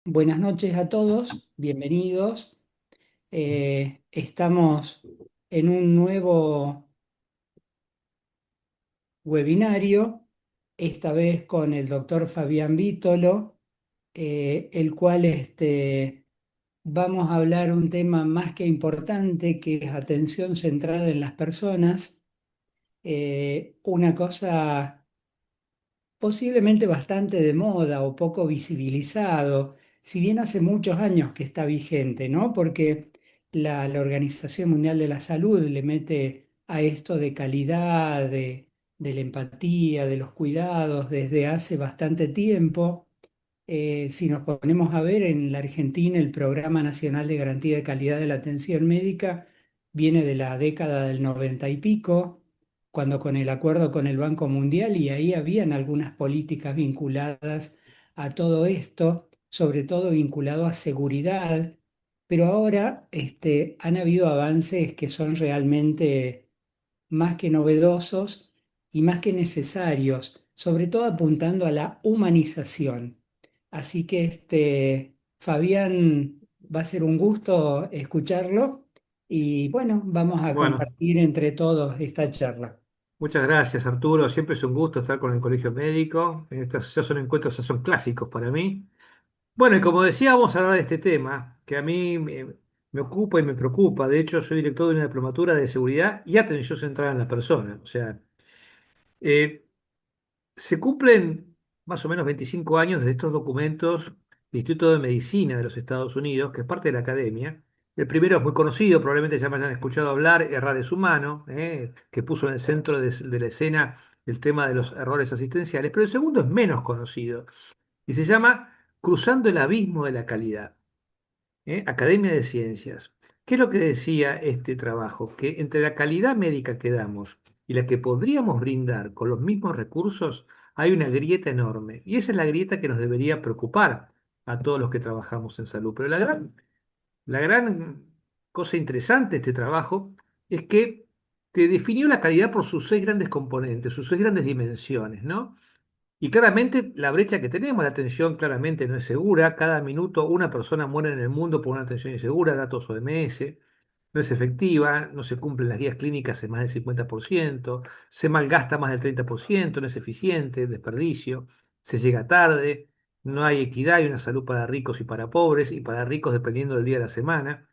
Buenas noches a todos, bienvenidos. Estamos en un nuevo webinario, esta vez con el doctor Fabián Vítolo, el cual vamos a hablar un tema más que importante, que es atención centrada en las personas. Una cosa posiblemente bastante de moda o poco visibilizado, si bien hace muchos años que está vigente, ¿no? Porque la Organización Mundial de la Salud le mete a esto de calidad, de la empatía, de los cuidados desde hace bastante tiempo. Si nos ponemos a ver en la Argentina, el Programa Nacional de Garantía de Calidad de la Atención Médica viene de la década del 90 y pico, cuando con el acuerdo con el Banco Mundial, y ahí habían algunas políticas vinculadas a todo esto, sobre todo vinculado a seguridad, pero ahora han habido avances que son realmente más que novedosos y más que necesarios, sobre todo apuntando a la humanización. Así que Fabián, va a ser un gusto escucharlo y bueno, vamos a Bueno, compartir entre todos esta charla. muchas gracias Arturo. Siempre es un gusto estar con el Colegio Médico. Estos ya son encuentros, ya son clásicos para mí. Bueno, y como decía, vamos a hablar de este tema que a mí me ocupa y me preocupa. De hecho, soy director de una diplomatura de seguridad y atención centrada en la persona. O sea, eh, se cumplen más o menos 25 años de estos documentos del Instituto de Medicina de los Estados Unidos, que es parte de la academia. El primero es muy conocido, probablemente ya me hayan escuchado hablar, Errar es humano, que puso en el centro de la escena el tema de los errores asistenciales, pero el segundo es menos conocido y se llama Cruzando el abismo de la calidad. Academia de Ciencias. ¿Qué es lo que decía este trabajo? Que entre la calidad médica que damos y la que podríamos brindar con los mismos recursos, hay una grieta enorme. Y esa es la grieta que nos debería preocupar a todos los que trabajamos en salud. Pero la gran cosa interesante de este trabajo es que te definió la calidad por sus seis grandes componentes, sus seis grandes dimensiones, ¿no? Y claramente la brecha que tenemos, la atención claramente no es segura. Cada minuto una persona muere en el mundo por una atención insegura, datos OMS. No es efectiva, no se cumplen las guías clínicas en más del 50%, se malgasta más del 30%, no es eficiente, desperdicio, se llega tarde, no hay equidad, hay una salud para ricos y para pobres, y para ricos dependiendo del día de la semana.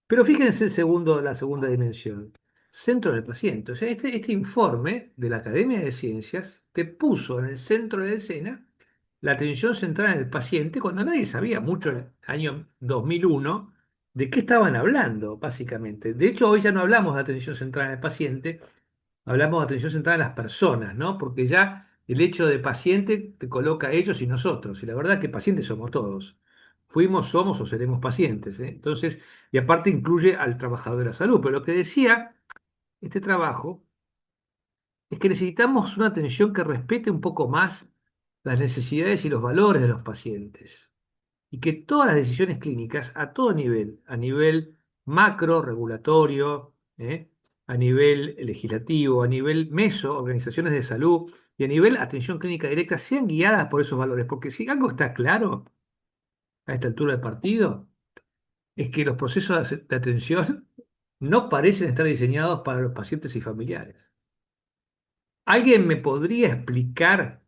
Pero fíjense la segunda dimensión, centro del paciente. O sea, este informe de la Academia de Ciencias te puso en el centro de la escena la atención centrada en el paciente cuando nadie sabía mucho en el año 2001 de qué estaban hablando, básicamente. De hecho, hoy ya no hablamos de atención centrada en el paciente, hablamos de atención centrada en las personas, ¿no? Porque ya el hecho de paciente te coloca a ellos y nosotros. Y la verdad que pacientes somos todos. Fuimos, somos o seremos pacientes, ¿eh? Entonces, y aparte incluye al trabajador de la salud. Pero lo que decía este trabajo es que necesitamos una atención que respete un poco más las necesidades y los valores de los pacientes. Y que todas las decisiones clínicas, a todo nivel, a nivel macro, regulatorio, a nivel legislativo, a nivel meso, organizaciones de salud, y a nivel atención clínica directa, sean guiadas por esos valores. Porque si algo está claro a esta altura del partido, es que los procesos de atención no parecen estar diseñados para los pacientes y familiares. ¿Alguien me podría explicar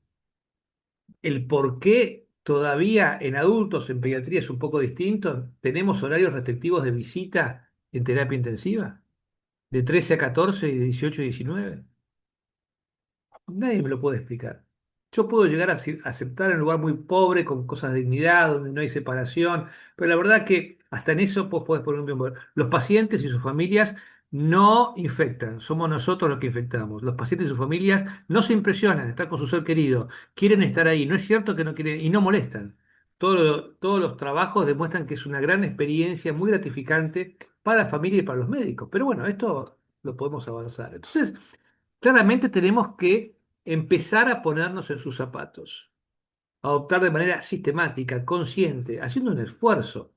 el por qué todavía en adultos, en pediatría es un poco distinto? Tenemos horarios restrictivos de visita en terapia intensiva, de 13 a 14 y de 18 a 19. Nadie me lo puede explicar. Yo puedo llegar a aceptar en un lugar muy pobre, con cosas de dignidad, donde no hay separación, pero la verdad que hasta en eso vos podés poner un tiempo. Los pacientes y sus familias no infectan, somos nosotros los que infectamos. Los pacientes y sus familias no se impresionan, están con su ser querido, quieren estar ahí. No es cierto que no quieren y no molestan. Todos los trabajos demuestran que es una gran experiencia, muy gratificante para la familia y para los médicos. Pero bueno, esto lo podemos avanzar. Entonces, claramente tenemos que empezar a ponernos en sus zapatos, adoptar de manera sistemática, consciente, haciendo un esfuerzo,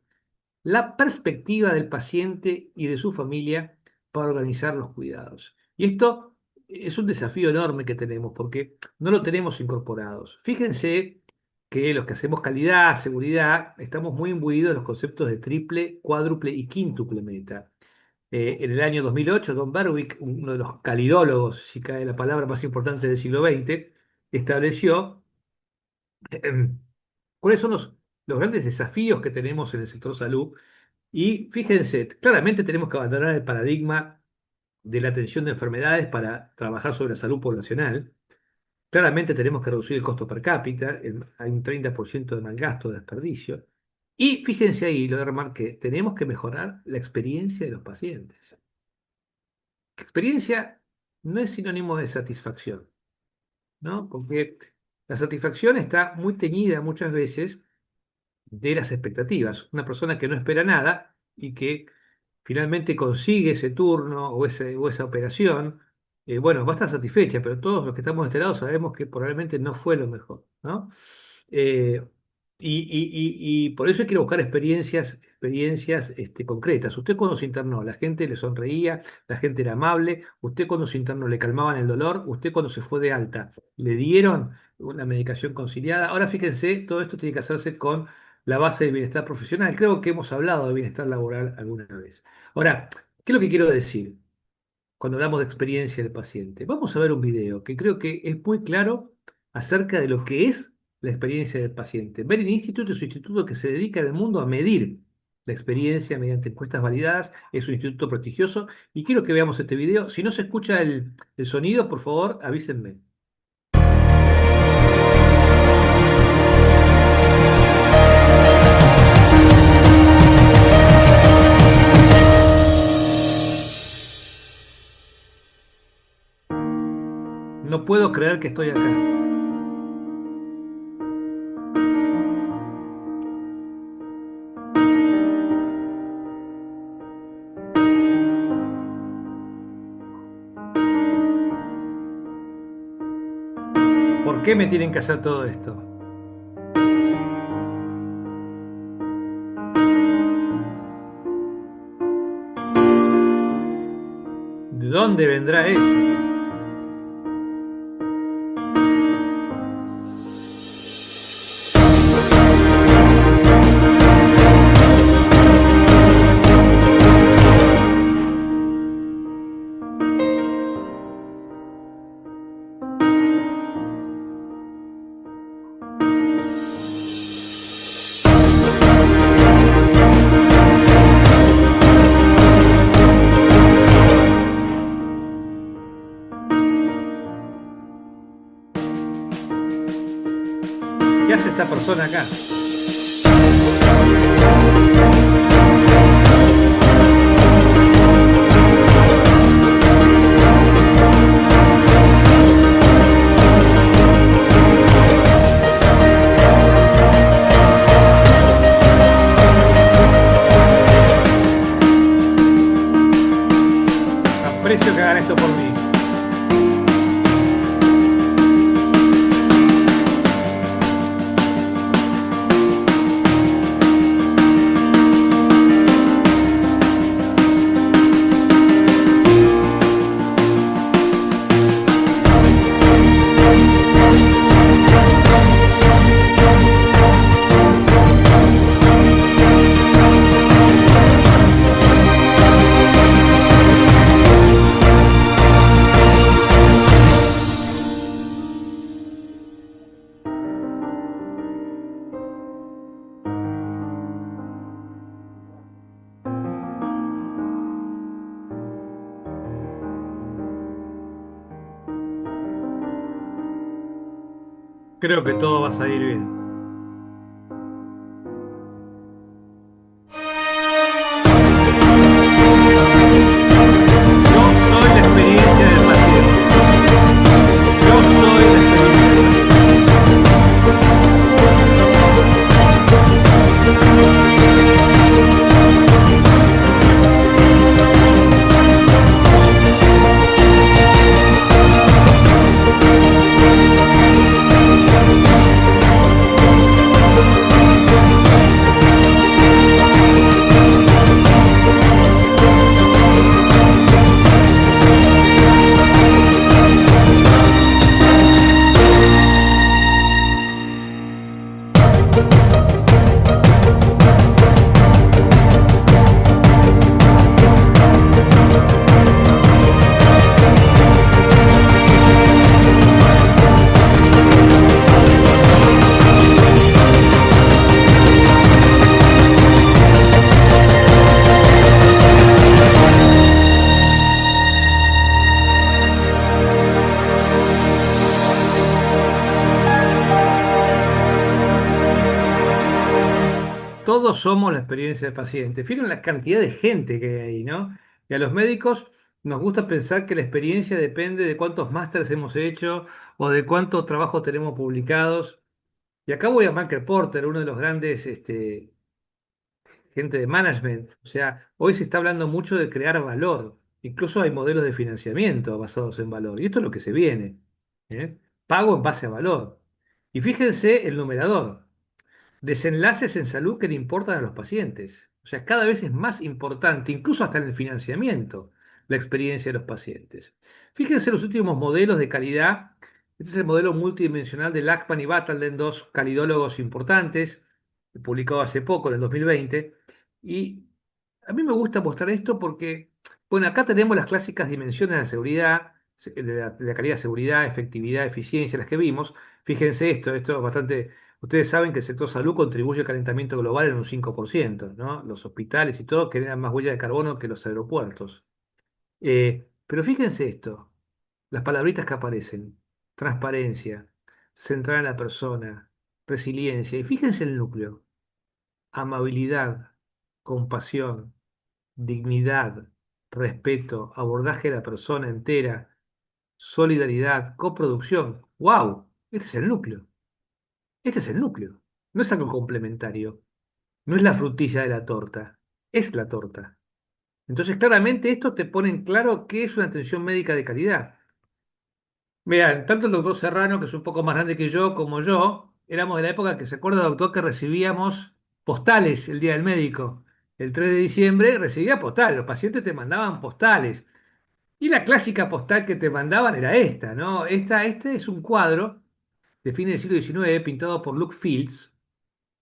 la perspectiva del paciente y de su familia para organizar los cuidados. Y esto es un desafío enorme que tenemos porque no lo tenemos incorporados. Fíjense que los que hacemos calidad, seguridad, estamos muy imbuidos de los conceptos de triple, cuádruple y quíntuple meta. En el año 2008, Don Berwick, uno de los calidólogos, si cae la palabra más importante del siglo XX, estableció cuáles son los grandes desafíos que tenemos en el sector salud. Y fíjense, claramente tenemos que abandonar el paradigma de la atención de enfermedades para trabajar sobre la salud poblacional. Claramente tenemos que reducir el costo per cápita, hay un 30% de mal gasto, de desperdicio. Y fíjense ahí, lo de remarque, tenemos que mejorar la experiencia de los pacientes. Experiencia no es sinónimo de satisfacción, ¿no? Porque la satisfacción está muy teñida muchas veces de las expectativas. Una persona que no espera nada y que finalmente consigue ese turno o esa operación, bueno, va a estar satisfecha, pero todos los que estamos de este lado sabemos que probablemente no fue lo mejor, ¿no? Eh, y por eso quiero buscar experiencias concretas. Usted cuando se internó, la gente le sonreía, la gente era amable, usted cuando se internó le calmaban el dolor, usted cuando se fue de alta le dieron una medicación conciliada. Ahora fíjense, todo esto tiene que hacerse con la base del bienestar profesional. Creo que hemos hablado de bienestar laboral alguna vez. Ahora, ¿qué es lo que quiero decir cuando hablamos de experiencia del paciente? Vamos a ver un video que creo que es muy claro acerca de lo que es la experiencia del paciente. Baring Institute es un instituto que se dedica en el mundo a medir la experiencia mediante encuestas validadas. Es un instituto prestigioso y quiero que veamos este video. Si no se escucha el sonido, por favor, avísenme. No puedo creer que estoy acá. ¿Por qué me tienen que hacer todo esto? ¿De dónde vendrá eso? ¿Qué hace esta persona acá? Aprecio que hagan esto por mí. Creo que todo va a salir bien. Yo soy la experiencia del paciente. Yo soy la experiencia del Todos somos la experiencia del paciente. Fíjense la cantidad de gente que hay ahí, ¿no? Y a los médicos nos gusta pensar que la experiencia depende de cuántos másteres hemos hecho o de cuántos trabajos tenemos publicados. Y acá voy a Michael Porter, uno de los grandes gente de management. O sea, hoy se está hablando mucho de crear valor. Incluso hay modelos de financiamiento basados en valor. Y esto es lo que se viene. ¿Eh? Pago en base a valor. Y fíjense el numerador. Desenlaces en salud que le importan a los pacientes. O sea, cada vez es más importante, incluso hasta en el financiamiento, la experiencia de los pacientes. Fíjense los últimos modelos de calidad. Este es el modelo multidimensional de Lachman y Batalden, dos calidólogos importantes, publicado hace poco, en el 2020. Y a mí me gusta mostrar esto porque, bueno, acá tenemos las clásicas dimensiones de la seguridad, de la calidad, seguridad, efectividad, eficiencia, las que vimos. Fíjense esto es bastante. Ustedes saben que el sector salud contribuye al calentamiento global en un 5%, ¿no? Los hospitales y todo generan más huella de carbono que los aeropuertos. Pero fíjense esto, las palabritas que aparecen: transparencia, centrar en la persona, resiliencia, y fíjense el núcleo: amabilidad, compasión, dignidad, respeto, abordaje de la persona entera, solidaridad, coproducción. ¡Wow! Este es el núcleo. Este es el núcleo. No es algo complementario. No es la frutilla de la torta. Es la torta. Entonces, claramente, esto te pone en claro qué es una atención médica de calidad. Mira, tanto el doctor Serrano, que es un poco más grande que yo, como yo, éramos de la época que se acuerda, doctor, que recibíamos postales el día del médico. El 3 de diciembre recibía postales. Los pacientes te mandaban postales. Y la clásica postal que te mandaban era esta, ¿no? Este es un cuadro de fines del siglo XIX pintado por Luke Fields,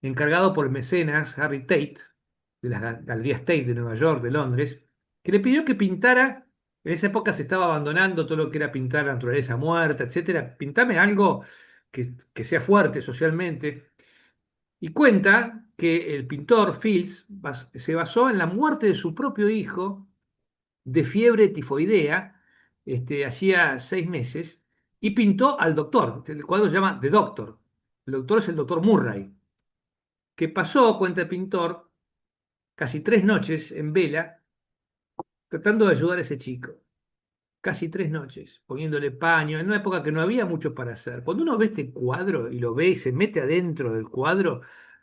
encargado por el mecenas Harry Tate, de las Galerías Tate de Nueva York, de Londres, que le pidió que pintara. En esa época se estaba abandonando todo lo que era pintar la naturaleza muerta, etcétera. Pintame algo que sea fuerte socialmente. Y cuenta que el pintor Fields se basó en la muerte de su propio hijo de fiebre tifoidea, hacía 6 meses, y pintó al doctor. El cuadro se llama The Doctor. El doctor es el doctor Murray, que pasó, cuenta el pintor, casi 3 noches en vela tratando de ayudar a ese chico. Casi 3 noches, poniéndole paño, en una época que no había mucho para hacer. Cuando uno ve este cuadro y lo ve y se mete adentro del cuadro,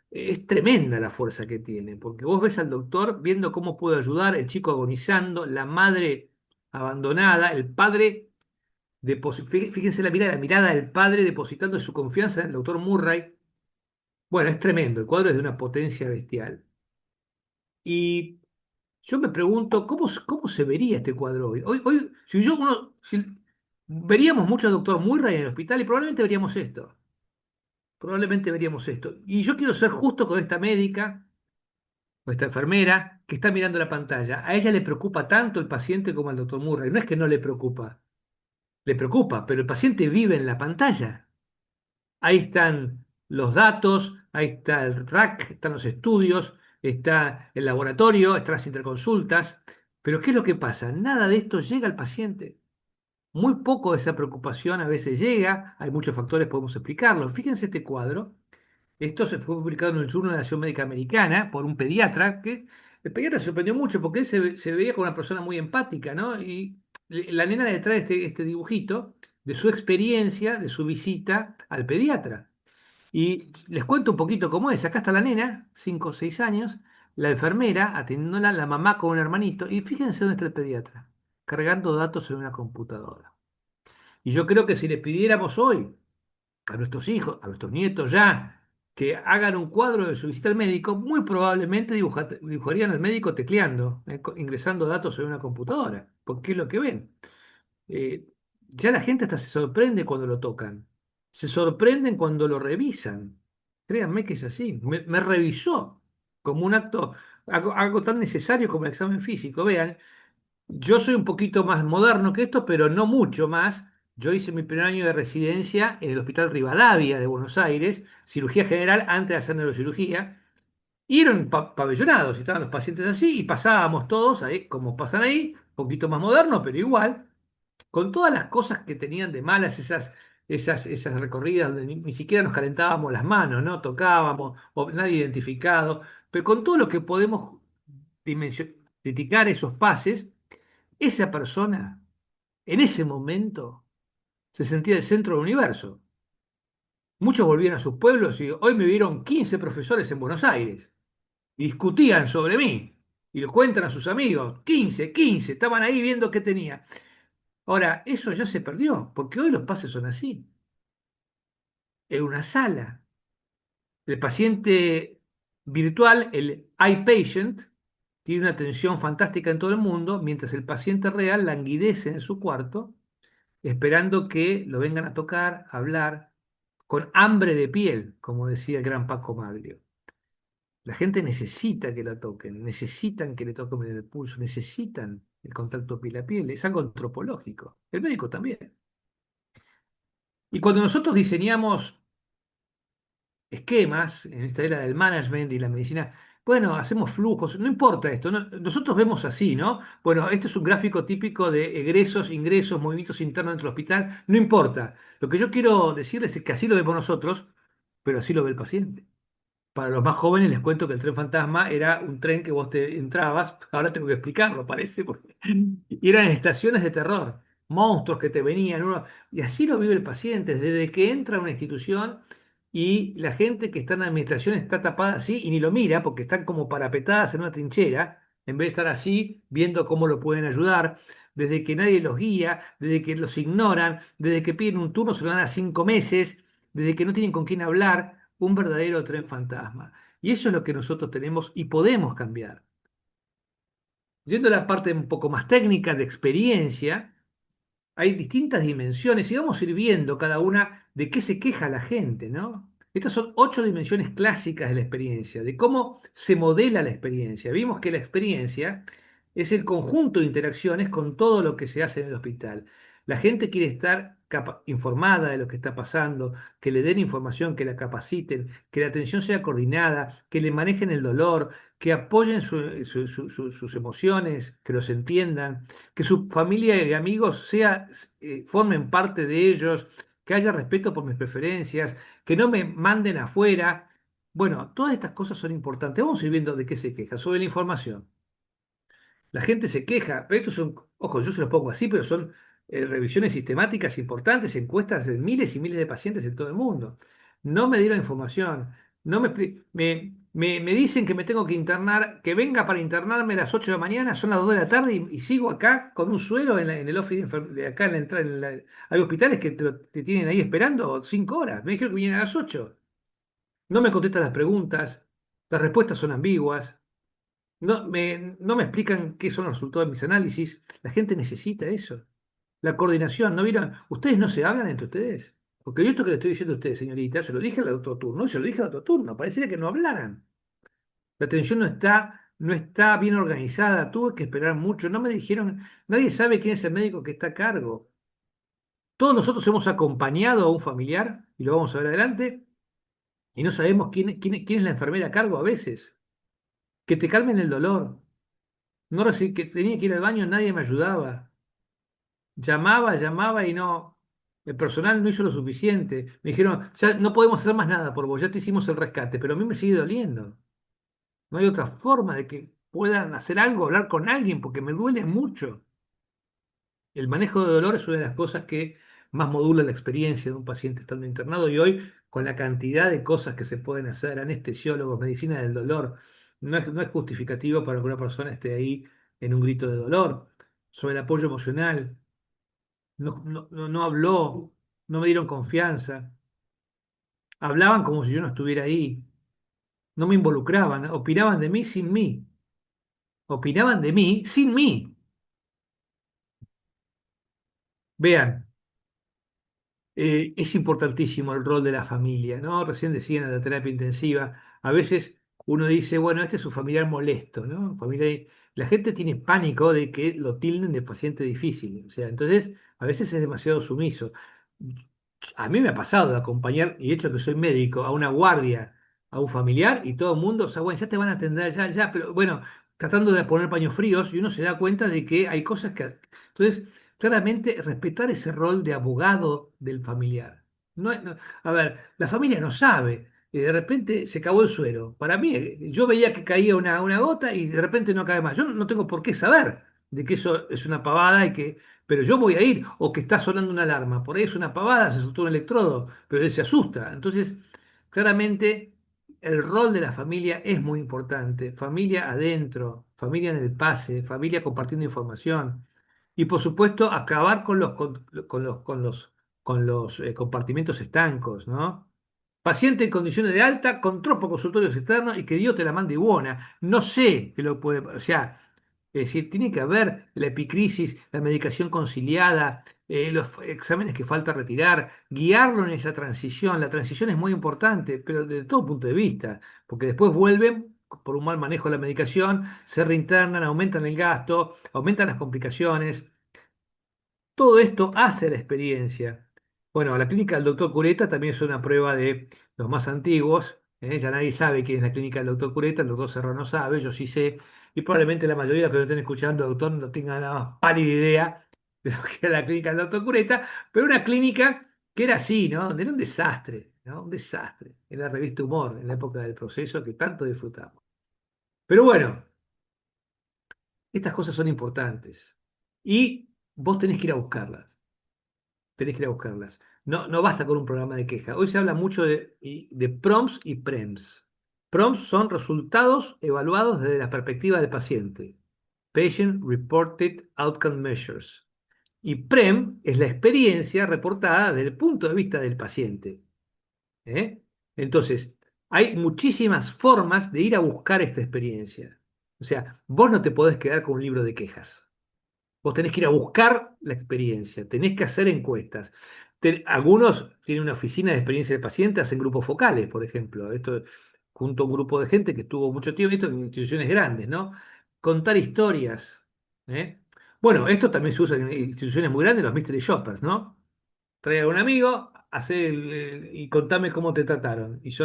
es tremenda la fuerza que tiene, porque vos ves al doctor viendo cómo puede ayudar, el chico agonizando, la madre abandonada, el padre, fíjense la mirada del padre depositando su confianza en el doctor Murray. Bueno, es tremendo, el cuadro es de una potencia bestial. Y yo me pregunto, ¿cómo se vería este cuadro hoy? Hoy, si veríamos mucho al doctor Murray en el hospital y probablemente veríamos esto. Probablemente veríamos esto. Y yo quiero ser justo con esta médica o esta enfermera que está mirando la pantalla. A ella le preocupa tanto el paciente como al doctor Murray. No es que no le preocupa, pero el paciente vive en la pantalla. Ahí están los datos, ahí está el RAC, están los estudios, está el laboratorio, están las interconsultas. Pero ¿qué es lo que pasa? Nada de esto llega al paciente. Muy poco de esa preocupación a veces llega. Hay muchos factores, podemos explicarlo. Fíjense este cuadro. Esto se fue publicado en el Journal de la Acción Médica Americana por un pediatra que el pediatra se sorprendió mucho porque él se veía como una persona muy empática, ¿no? Y la nena le trae este dibujito de su experiencia, de su visita al pediatra. Y les cuento un poquito cómo es. Acá está la nena, 5 o 6 años, la enfermera atendiéndola, la mamá con un hermanito. Y fíjense dónde está el pediatra, cargando datos en una computadora. Y yo creo que si le pidiéramos hoy a nuestros hijos, a nuestros nietos ya, que hagan un cuadro de su visita al médico, muy probablemente dibujarían al médico tecleando, ingresando datos en una computadora, porque es lo que ven. Eh, ya la gente hasta se sorprende cuando lo tocan, se sorprenden cuando lo revisan. Créanme que es así. Me revisó como un acto, algo tan necesario como el examen físico. Vean, yo soy un poquito más moderno que esto, pero no mucho más. Yo hice mi primer año de residencia en el Hospital Rivadavia de Buenos Aires, cirugía general antes de hacer neurocirugía, y eran pabellonados, y estaban los pacientes así, y pasábamos todos ahí, como pasan ahí, un poquito más moderno, pero igual, con todas las cosas que tenían de malas esas recorridas donde ni siquiera nos calentábamos las manos, ¿no? Tocábamos, o nadie identificado, pero con todo lo que podemos criticar esos pases, esa persona en ese momento se sentía el centro del universo. Muchos volvían a sus pueblos y hoy me vieron 15 profesores en Buenos Aires y discutían sobre mí y lo cuentan a sus amigos. 15, estaban ahí viendo qué tenía. Ahora, eso ya se perdió, porque hoy los pases son así. En una sala, el paciente virtual, el iPatient, tiene una atención fantástica en todo el mundo, mientras el paciente real languidece en su cuarto, esperando que lo vengan a tocar, a hablar, con hambre de piel, como decía el gran Paco Maglio. La gente necesita que la toquen, necesitan que le toquen el pulso, necesitan el contacto piel a piel, es algo antropológico. El médico también. Y cuando nosotros diseñamos esquemas en esta era del management y la medicina, bueno, hacemos flujos, no importa esto, nosotros vemos así, ¿no? Bueno, este es un gráfico típico de egresos, ingresos, movimientos internos dentro del hospital, no importa. Lo que yo quiero decirles es que así lo vemos nosotros, pero así lo ve el paciente. Para los más jóvenes les cuento que el tren fantasma era un tren que vos te entrabas, ahora tengo que explicarlo, parece, porque y eran estaciones de terror, monstruos que te venían, y así lo vive el paciente, desde que entra a una institución y la gente que está en la administración está tapada así y ni lo mira porque están como parapetadas en una trinchera, en vez de estar así viendo cómo lo pueden ayudar, desde que nadie los guía, desde que los ignoran, desde que piden un turno se lo dan a 5 meses, desde que no tienen con quién hablar, un verdadero tren fantasma. Y eso es lo que nosotros tenemos y podemos cambiar. Yendo a la parte un poco más técnica de experiencia, hay distintas dimensiones y vamos a ir viendo cada una de qué se queja la gente, ¿no? Estas son 8 dimensiones clásicas de la experiencia, de cómo se modela la experiencia. Vimos que la experiencia es el conjunto de interacciones con todo lo que se hace en el hospital. La gente quiere estar informada de lo que está pasando, que le den información, que la capaciten, que la atención sea coordinada, que le manejen el dolor, que apoyen sus emociones, que los entiendan, que su familia y amigos formen parte de ellos, que haya respeto por mis preferencias, que no me manden afuera. Bueno, todas estas cosas son importantes. Vamos a ir viendo de qué se queja. Sobre la información. La gente se queja, pero estos son, ojo, yo se los pongo así, pero son revisiones sistemáticas importantes, encuestas de miles y miles de pacientes en todo el mundo. No me dieron información, no me dicen que me tengo que internar, que venga para internarme a las 8 de la mañana, son las 2 de la tarde y sigo acá con un suero en el office de acá en la entrada. Hay hospitales que te tienen ahí esperando 5 horas. Me dijeron que vienen a las 8. No me contestan las preguntas, las respuestas son ambiguas. No me explican qué son los resultados de mis análisis. La gente necesita eso. La coordinación, ¿no vieron? Ustedes no se hablan entre ustedes. Porque yo esto que le estoy diciendo a ustedes, señorita, se lo dije al otro turno y se lo dije al otro turno. Pareciera que no hablaran. La atención no está bien organizada. Tuve que esperar mucho. No me dijeron, nadie sabe quién es el médico que está a cargo. Todos nosotros hemos acompañado a un familiar, y lo vamos a ver adelante, y no sabemos quién es la enfermera a cargo a veces. Que te calmen el dolor. No que tenía que ir al baño, nadie me ayudaba. Llamaba y no. El personal no hizo lo suficiente. Me dijeron, ya no podemos hacer más nada por vos, ya te hicimos el rescate, pero a mí me sigue doliendo. No hay otra forma de que puedan hacer algo, hablar con alguien, porque me duele mucho. El manejo de dolor es una de las cosas que más modula la experiencia de un paciente estando internado y hoy, con la cantidad de cosas que se pueden hacer, anestesiólogos, medicina del dolor, no es justificativo para que una persona esté ahí en un grito de dolor. Sobre el apoyo emocional, no habló, no me dieron confianza, hablaban como si yo no estuviera ahí, no me involucraban, opinaban de mí sin mí, opinaban de mí sin mí. Vean. Es importantísimo el rol de la familia, ¿no? Recién decían en la terapia intensiva, a veces uno dice, bueno, este es un familiar molesto, ¿no? La gente tiene pánico de que lo tilden de paciente difícil, o sea, entonces a veces es demasiado sumiso. A mí me ha pasado de acompañar, y de hecho que soy médico, a una guardia, a un familiar, y todo el mundo, o sea, bueno, ya te van a atender, ya, pero bueno, tratando de poner paños fríos, y uno se da cuenta de que hay cosas que... Entonces, claramente respetar ese rol de abogado del familiar. A ver, la familia no sabe. Y de repente se acabó el suero. Para mí, yo veía que caía una gota y de repente no cae más. Yo no tengo por qué saber de que eso es una pavada pero yo voy a ir, o que está sonando una alarma. Por ahí es una pavada, se soltó un electrodo, pero él se asusta. Entonces, claramente, el rol de la familia es muy importante. Familia adentro, familia en el pase, familia compartiendo información. Y por supuesto, acabar con los compartimentos estancos, ¿no? Paciente en condiciones de alta, con tropos consultorios externos y que Dios te la mande buena. No sé que lo puede, o sea, es decir, tiene que haber la epicrisis, la medicación conciliada, los exámenes que falta retirar, guiarlo en esa transición. La transición es muy importante, pero desde todo punto de vista, porque después vuelven por un mal manejo de la medicación, se reinternan, aumentan el gasto, aumentan las complicaciones. Todo esto hace la experiencia. Bueno, la clínica del doctor Cureta también es una prueba de los más antiguos. Ya nadie sabe quién es la clínica del doctor Cureta, el doctor Serrano sabe, yo sí sé, y probablemente la mayoría de los que lo estén escuchando, doctor, no tengan la más pálida idea de lo que era la clínica del doctor Cureta, pero una clínica que era así, ¿no? Donde era un desastre, ¿no? Un desastre. En la revista Humor, en la época del proceso que tanto disfrutamos. Pero bueno, estas cosas son importantes y vos tenés que ir a buscarlas. Tenés que ir a buscarlas. No, no basta con un programa de queja. Hoy se habla mucho de PROMs y PREMs. PROMs son resultados evaluados desde la perspectiva del paciente. Patient Reported Outcome Measures. Y PREM es la experiencia reportada desde el punto de vista del paciente. ¿Eh? Entonces, hay muchísimas formas de ir a buscar esta experiencia. O sea, vos no te podés quedar con un libro de quejas. Vos tenés que ir a buscar la experiencia, tenés que hacer encuestas. Algunos tienen una oficina de experiencia del paciente, hacen grupos focales, por ejemplo. Esto junto a un grupo de gente que estuvo mucho tiempo, esto en instituciones grandes, ¿no? Contar historias. ¿Eh? Bueno, esto también se usa en instituciones muy grandes, los mystery shoppers, ¿no? Trae a un amigo, y contame cómo te trataron. Y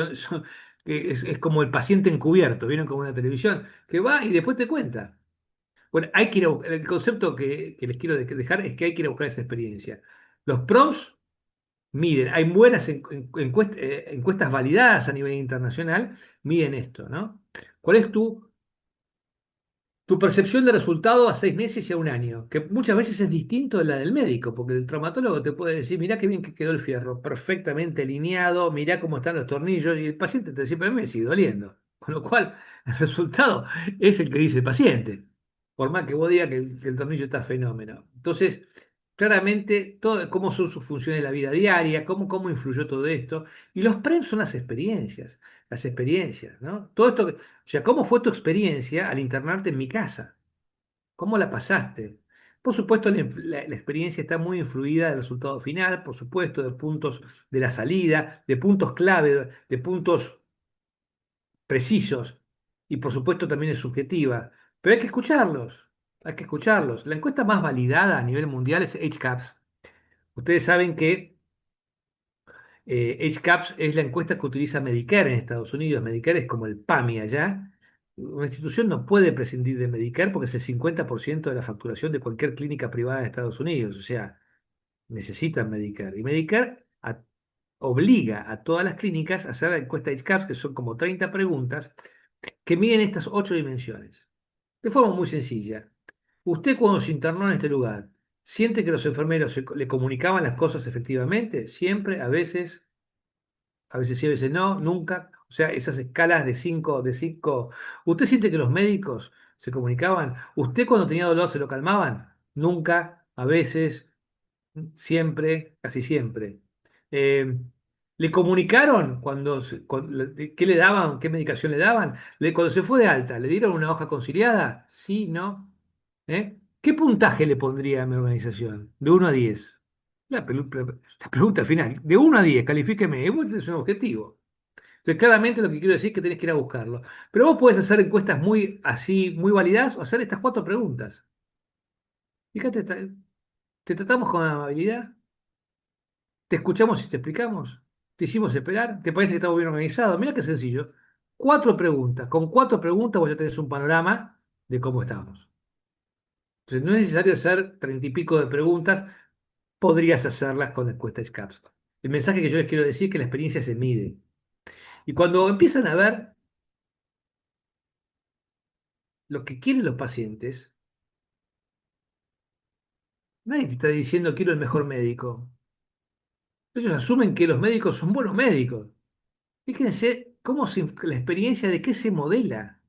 es como el paciente encubierto, ¿vieron? Como una televisión, que va y después te cuenta. Bueno, hay que ir el concepto que les quiero dejar es que hay que ir a buscar esa experiencia. Los prompts miden, hay buenas encuestas validadas a nivel internacional, miden esto, ¿no? ¿Cuál es tu percepción de resultado a 6 meses y a un año? Que muchas veces es distinto de la del médico, porque el traumatólogo te puede decir, mirá qué bien que quedó el fierro, perfectamente alineado, mirá cómo están los tornillos, y el paciente te dice, pero a mí me sigue doliendo. Con lo cual, el resultado es el que dice el paciente, por más que vos digas que el tornillo está fenómeno. Entonces, claramente, todo, cómo son sus funciones en la vida diaria, cómo influyó todo esto. Y los PREM son las experiencias, ¿no? Todo esto, o sea, ¿cómo fue tu experiencia al internarte en mi casa? ¿Cómo la pasaste? Por supuesto, la experiencia está muy influida del resultado final, por supuesto, de puntos de la salida, de puntos clave, de puntos precisos, y por supuesto también es subjetiva, pero hay que escucharlos, hay que escucharlos. La encuesta más validada a nivel mundial es HCAHPS. Ustedes saben que HCAHPS es la encuesta que utiliza Medicare en Estados Unidos. Medicare es como el PAMI allá. Una institución no puede prescindir de Medicare porque es el 50% de la facturación de cualquier clínica privada de Estados Unidos. O sea, necesitan Medicare. Y Medicare obliga a todas las clínicas a hacer la encuesta HCAHPS, que son como 30 preguntas, que miden estas 8 dimensiones. De forma muy sencilla. Usted cuando se internó en este lugar, ¿siente que los enfermeros le comunicaban las cosas efectivamente? Siempre, a veces sí, a veces no, nunca. O sea, esas escalas de cinco. ¿Usted siente que los médicos se comunicaban? ¿Usted cuando tenía dolor se lo calmaban? Nunca, a veces, siempre, casi siempre. Eh, ¿Le comunicaron qué le daban, qué medicación le daban? Cuando se fue de alta, ¿le dieron una hoja conciliada? Sí, no. ¿Qué puntaje le pondría a mi organización? De 1 a 10. La pregunta final, de 1 a 10, califíqueme. Ese es un objetivo. Entonces, claramente lo que quiero decir es que tenés que ir a buscarlo. Pero vos podés hacer encuestas muy así, muy validadas o hacer estas 4 preguntas. Fíjate, te tratamos con amabilidad. ¿Te escuchamos y te explicamos? ¿Te hicimos esperar? ¿Te parece que estamos bien organizados? Mira qué sencillo. 4 preguntas. Con 4 preguntas vos ya tenés un panorama de cómo estamos. Entonces no es necesario hacer 30 y pico de preguntas. Podrías hacerlas con la encuesta SCAPS. El mensaje que yo les quiero decir es que la experiencia se mide. Y cuando empiezan a ver lo que quieren los pacientes, nadie te está diciendo quiero el mejor médico. Ellos asumen que los médicos son buenos médicos. Fíjense la experiencia de qué se modela.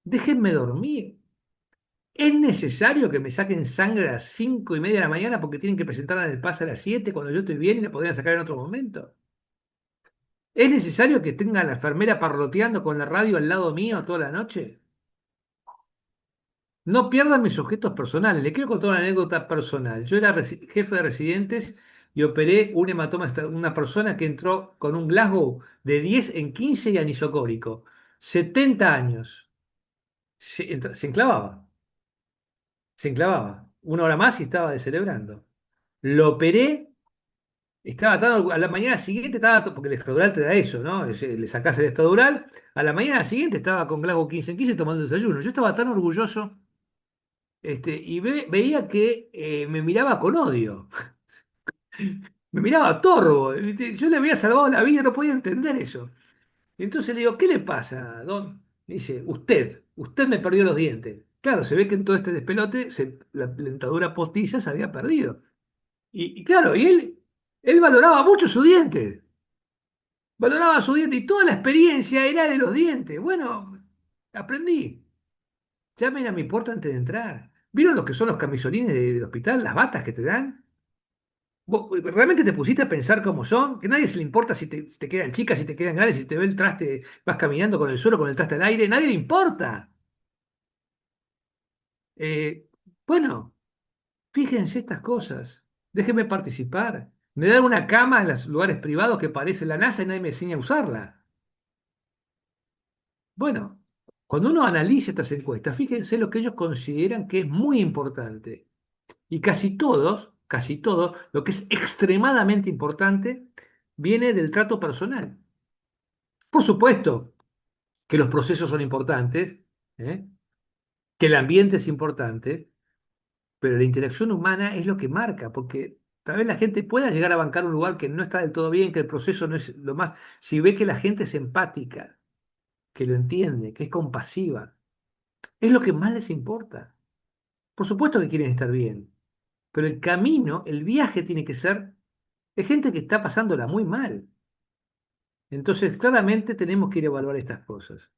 Déjenme dormir. ¿Es necesario que me saquen sangre a las 5:30 de la mañana porque tienen que presentarla en el PAS a las 7 cuando yo estoy bien y la podrían sacar en otro momento? ¿Es necesario que tenga a la enfermera parloteando con la radio al lado mío toda la noche? No pierdan mis objetos personales. Les quiero contar una anécdota personal. Yo era jefe de residentes y operé un hematoma, una persona que entró con un Glasgow de 10 en 15 y anisocórico. 70 años. Se enclavaba, se enclavaba. Una hora más y estaba descerebrando. Lo operé, estaba atado, a la mañana siguiente estaba, porque el estadural te da eso, ¿no? Le sacás el estadural, a la mañana siguiente estaba con Glasgow 15 en 15 tomando desayuno. Yo estaba tan orgulloso, y veía que me miraba con odio, me miraba torvo. ¿Viste? Yo le había salvado la vida, no podía entender eso. Y entonces le digo, ¿qué le pasa, don? Me dice, usted me perdió los dientes. Claro, se ve que en todo este despelote la dentadura postiza se había perdido. Y claro, él valoraba mucho su diente, valoraba su diente y toda la experiencia era de los dientes. Bueno, aprendí. Llamen a mi puerta antes de entrar. ¿Vieron los que son los camisolines del hospital, las batas que te dan? ¿Vos realmente te pusiste a pensar cómo son? Que a nadie se le importa si te quedan chicas, si te quedan grandes, si te ve el traste, vas caminando con el suelo, con el traste al aire, nadie le importa. Eh, bueno, fíjense estas cosas. Déjenme participar. Me dan una cama en los lugares privados que parece la NASA y nadie me enseña a usarla. Bueno, cuando uno analiza estas encuestas, fíjense lo que ellos consideran que es muy importante. Y casi todos, lo que es extremadamente importante, viene del trato personal. Por supuesto que los procesos son importantes, ¿eh? Que el ambiente es importante, pero la interacción humana es lo que marca, porque tal vez la gente pueda llegar a bancar un lugar que no está del todo bien, que el proceso no es lo más. Si ve que la gente es empática, que lo entiende, que es compasiva, es lo que más les importa. Por supuesto que quieren estar bien, pero el camino, el viaje tiene que ser de gente que está pasándola muy mal. Entonces, claramente tenemos que ir a evaluar estas cosas.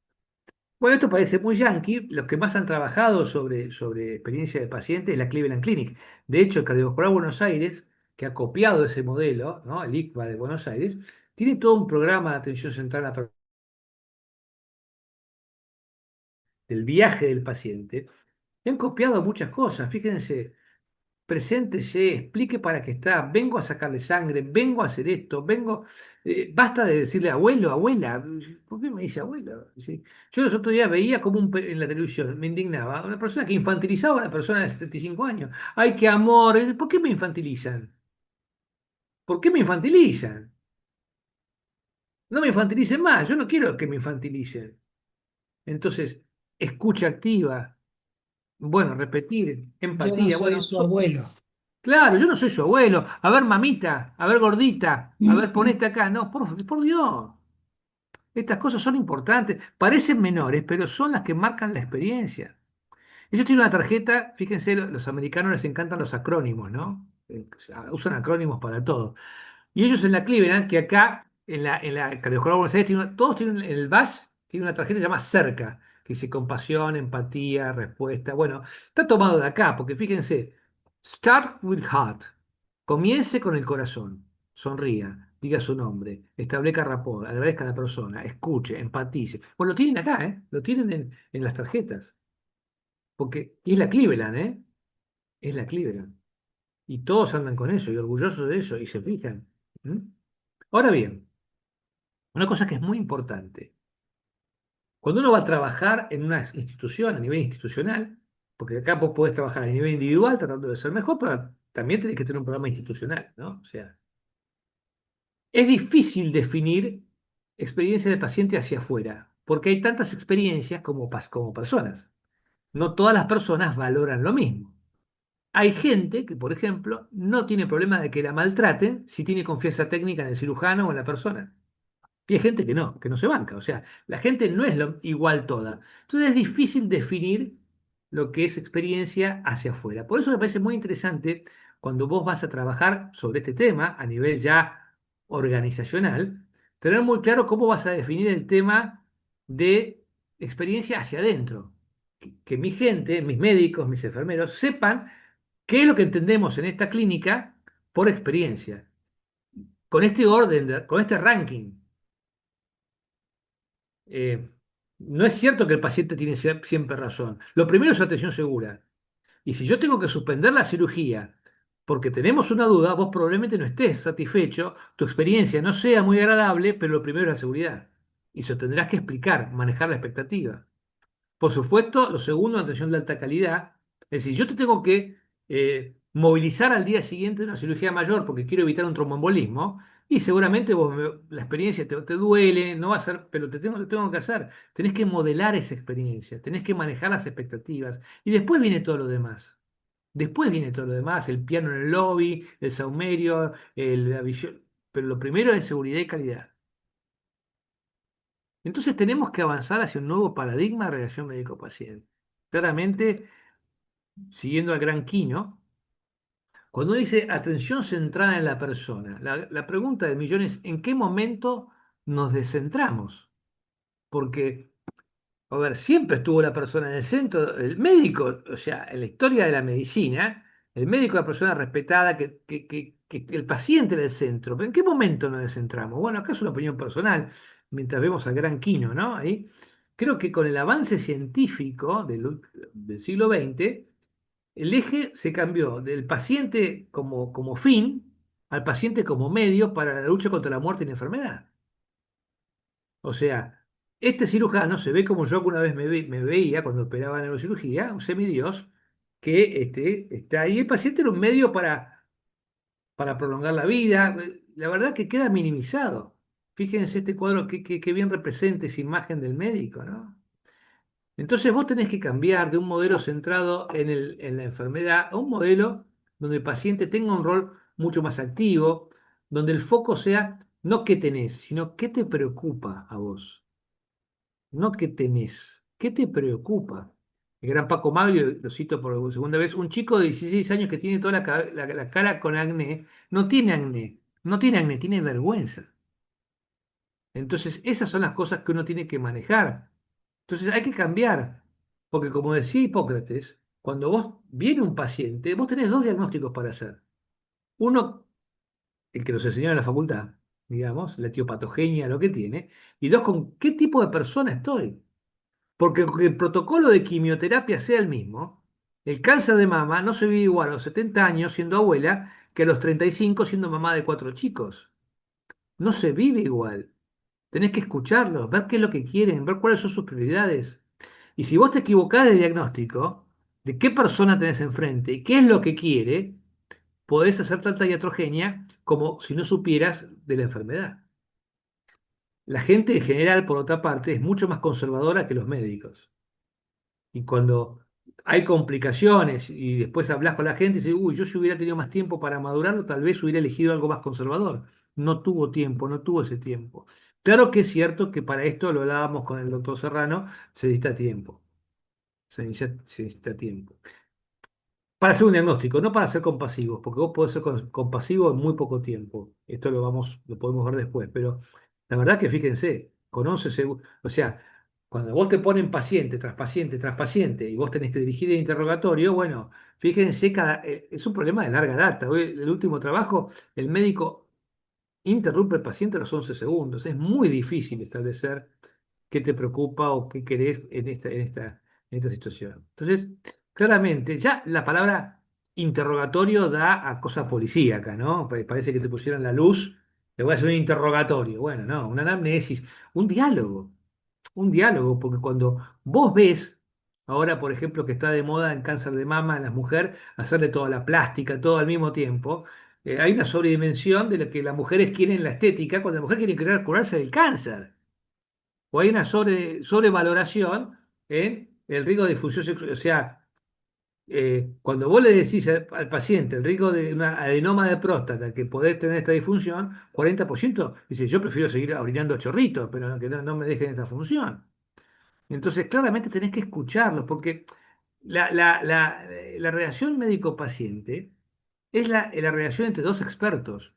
Bueno, esto parece muy yankee. Los que más han trabajado sobre experiencia de pacientes es la Cleveland Clinic. De hecho, el Cardiovascular Buenos Aires, que ha copiado ese modelo, ¿no? El ICVA de Buenos Aires, tiene todo un programa de atención central del viaje del paciente. Y han copiado muchas cosas. Fíjense, preséntese, explique para qué está, vengo a sacarle sangre, vengo a hacer esto, basta de decirle abuelo, abuela, ¿por qué me dice abuelo? ¿Sí? Yo los otros días veía como en la televisión, me indignaba, una persona que infantilizaba a una persona de 75 años. ¡Ay, qué amor! ¿Por qué me infantilizan? ¿Por qué me infantilizan? No me infantilicen más, yo no quiero que me infantilicen. Entonces, escucha activa, bueno, repetir, Yo no empatía, soy bueno, su abuelo. claro, yo no soy su abuelo. A ver, mamita, a ver, gordita, a ver, ponete acá. No, por Dios. Estas cosas son importantes. Parecen menores, pero son las que marcan la experiencia. Ellos tienen una tarjeta, fíjense, los americanos les encantan los acrónimos, ¿no? Usan acrónimos para todo. Y ellos en la Cleveland, que acá, en la Cardiovascular Buenos Aires, todos tienen en el BAS, tiene una tarjeta que se llama CERCA, que dice compasión, empatía, respuesta. Bueno, está tomado de acá, porque fíjense, start with heart. Comience con el corazón. Sonría, diga su nombre, establezca rapport, agradezca a la persona, escuche, empatice. Bueno, lo tienen acá, ¿eh? Lo tienen en las tarjetas. Y es la Cleveland, ¿eh? Es la Cleveland. Y todos andan con eso y orgullosos de eso y se fijan. ¿Mm? Ahora bien, una cosa que es muy importante. Cuando uno va a trabajar en una institución, a nivel institucional, porque acá vos podés trabajar a nivel individual tratando de ser mejor, pero también tenés que tener un programa institucional, ¿no? O sea, es difícil definir experiencia de paciente hacia afuera, porque hay tantas experiencias como personas. No todas las personas valoran lo mismo. Hay gente que, por ejemplo, no tiene problema de que la maltraten si tiene confianza técnica en el cirujano o en la persona. Y hay gente que no se banca. O sea, la gente no es igual toda. Entonces es difícil definir lo que es experiencia hacia afuera. Por eso me parece muy interesante cuando vos vas a trabajar sobre este tema a nivel ya organizacional, tener muy claro cómo vas a definir el tema de experiencia hacia adentro. Que mi gente, mis médicos, mis enfermeros, sepan qué es lo que entendemos en esta clínica por experiencia. Con este orden, con este ranking. eh, no es cierto que el paciente tiene siempre razón. Lo primero es atención segura. Y si yo tengo que suspender la cirugía porque tenemos una duda, vos probablemente no estés satisfecho, tu experiencia no sea muy agradable, pero lo primero es la seguridad. Y eso tendrás que explicar, manejar la expectativa. Por supuesto, lo segundo, atención de alta calidad. Es decir, yo te tengo que movilizar al día siguiente de una cirugía mayor porque quiero evitar un tromboembolismo y seguramente la experiencia te duele, no va a ser, pero te tengo que hacer. Tenés que modelar esa experiencia, tenés que manejar las expectativas y después viene todo lo demás. Después viene todo lo demás, el piano en el lobby, el saumerio, la visión, pero lo primero es seguridad y calidad. Entonces tenemos que avanzar hacia un nuevo paradigma de relación médico-paciente. Claramente, siguiendo al gran Quino, cuando dice atención centrada en la persona, la pregunta de millones, ¿en qué momento nos descentramos? Porque, a ver, siempre estuvo la persona en el centro, el médico, o sea, en la historia de la medicina, el médico es la persona respetada, que el paciente era el centro. ¿Pero en qué momento nos descentramos? Bueno, acá es una opinión personal, mientras vemos al gran Quino, ¿no? Ahí, creo que con el avance científico del siglo XX, el eje se cambió del paciente como fin al paciente como medio para la lucha contra la muerte y la enfermedad. O sea, este cirujano se ve como yo que una vez me veía cuando operaba neurocirugía, un semidios, que está ahí. El paciente era un medio para prolongar la vida. La verdad que queda minimizado. Fíjense este cuadro que bien representa esa imagen del médico, ¿no? Entonces vos tenés que cambiar de un modelo centrado en la enfermedad a un modelo donde el paciente tenga un rol mucho más activo, donde el foco sea no qué tenés, sino qué te preocupa a vos, no qué tenés, qué te preocupa. El gran Paco Maglio, lo cito por segunda vez, un chico de 16 años que tiene toda la cara con acné, no tiene acné, no tiene acné, tiene vergüenza. Entonces esas son las cosas que uno tiene que manejar. Entonces hay que cambiar, porque como decía Hipócrates, cuando vos viene un paciente, vos tenés dos diagnósticos para hacer. Uno, el que nos enseñaron en la facultad, digamos, la etiopatogenia, lo que tiene, y dos, con qué tipo de persona estoy. Porque aunque el protocolo de quimioterapia sea el mismo, el cáncer de mama no se vive igual a los 70 años siendo abuela que a los 35 siendo mamá de cuatro chicos. No se vive igual. Tenés que escucharlos, ver qué es lo que quieren, ver cuáles son sus prioridades. Y si vos te equivocás de diagnóstico, de qué persona tenés enfrente y qué es lo que quiere, podés hacer tanta iatrogenia como si no supieras de la enfermedad. La gente en general, por otra parte, es mucho más conservadora que los médicos. Y cuando hay complicaciones y después hablas con la gente y dices, uy, yo si hubiera tenido más tiempo para madurarlo, tal vez hubiera elegido algo más conservador. No tuvo tiempo, no tuvo ese tiempo. Claro que es cierto que para esto, lo hablábamos con el doctor Serrano, se necesita tiempo. Se necesita tiempo. Para hacer un diagnóstico, no para ser compasivos, porque vos podés ser compasivo en muy poco tiempo. Esto lo podemos ver después, pero la verdad que fíjense, con 11 segundos, o sea, cuando vos te ponen paciente tras paciente tras paciente y vos tenés que dirigir el interrogatorio, bueno, fíjense, es un problema de larga data. Hoy, el último trabajo, el médico interrumpe al paciente a los 11 segundos. Es muy difícil establecer qué te preocupa o qué querés en esta situación. Entonces, claramente, ya la palabra interrogatorio da a cosa policíaca, ¿no? Parece que te pusieron la luz, le voy a hacer un interrogatorio. Bueno, no, una anamnesis, un diálogo, un diálogo, porque cuando vos ves, ahora por ejemplo que está de moda en cáncer de mama en las mujeres, hacerle toda la plástica, todo al mismo tiempo, hay una sobredimensión de lo que las mujeres quieren en la estética cuando la mujer quiere curarse del cáncer. O hay una sobrevaloración en el riesgo de difusión sexual. O sea, Cuando vos le decís al paciente el riesgo de una adenoma de próstata que podés tener esta disfunción, 40% dice, yo prefiero seguir orinando chorritos, pero que no me dejen esta función. Entonces, claramente tenés que escucharlos, porque la relación médico-paciente es la relación entre dos expertos.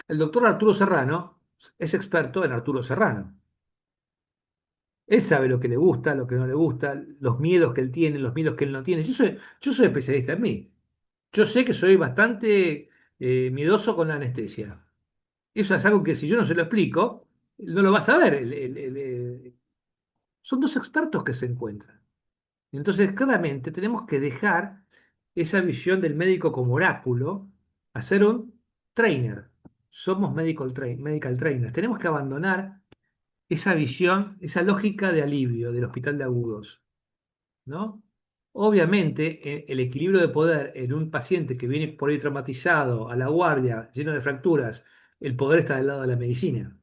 El doctor Arturo Serrano es experto en Arturo Serrano. Él sabe lo que le gusta, lo que no le gusta, los miedos que él tiene, los miedos que él no tiene. Yo soy especialista en mí. Yo sé que soy bastante miedoso con la anestesia. Eso es algo que si yo no se lo explico, no lo va a saber. Son dos expertos que se encuentran. Entonces, claramente tenemos que dejar esa visión del médico como oráculo a ser un trainer. Somos medical trainers. Tenemos que abandonar esa visión, esa lógica de alivio del hospital de agudos, ¿no? Obviamente, el equilibrio de poder en un paciente que viene por ahí traumatizado, a la guardia, lleno de fracturas, el poder está del lado de la medicina,